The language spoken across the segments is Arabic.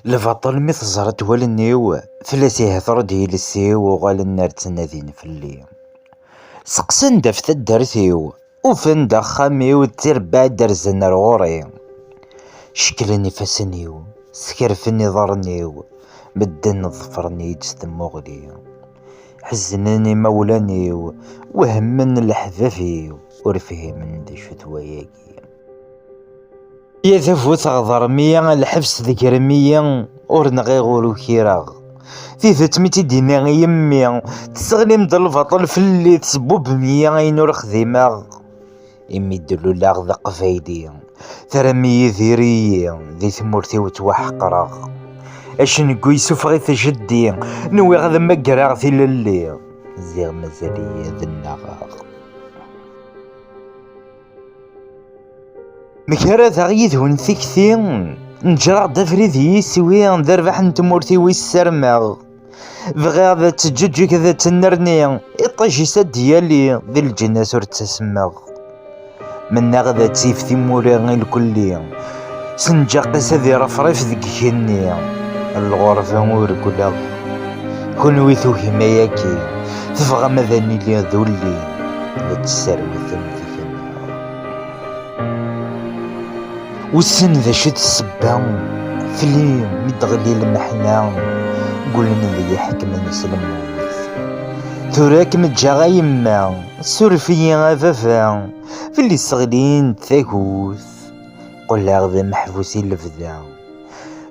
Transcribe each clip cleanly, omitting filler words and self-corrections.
البطل مي تزرد والنيو فلاسي هثر ديالسيو وغال النار تنادين فلي سقسن دافت الدرتيو وفن دخاميو تربع درزن رغوري شكلني فاسنيو سكرفني ضرنيو بدن ظفرني جسد مغلي حزنني مولانيو وهمن الحذافيو ورفيه من دي شتوياكي يا ثفوت غضرمية الحبس ذكرمية ورنغي غورو كيراغ في ثتمتي دينا يمي تسغلي مدى الفطل في اللي تسبوب مية غينور خذيماغ يمي دلو لاغ ذا قفايدي ثرمي ذيرية ذي ثمورتي وتوحقراغ اش نقو يسوفغي تجدي نوي غذا مقراغ في اللي زيغ مزالية ذنغاغ مكارا ثغيث ونثكثين نجرع دافريد يسوي دربح نتمورتي ويسرماغ بغا ذا تجوجي كذا تنرني اطاجي ساد ديالي ذي الجنة سور تسماغ من ذا تيف ثموري غير كلي سنجا قيس ذي رفريف ذيك كني الغرفة ورقلاغ كونوي ثوهي ماياكي تفغى مذاني لي ذولي لا تسرمي ثمثي والسن ذا شد السبا فلي مدغلي المحنا قولنا ذي حكم نسلم ثوراك متجا يما سورفيا غفافا فلي صغلين ثاكوث قل غدا محبوسي لفدا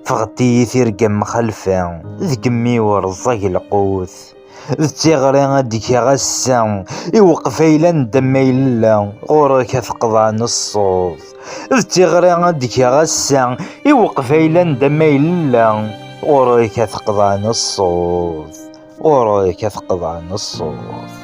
فغطي ثيرقم خلفا ذكمي ورزاق القوث التغري غاديك غسا يوقف ايلان دمايلا غورك ثقضى الصوت التغري غاديك غسا يوقف ايلان دمايلا غورك ثقضى الصوت غورك ثقضى الصوت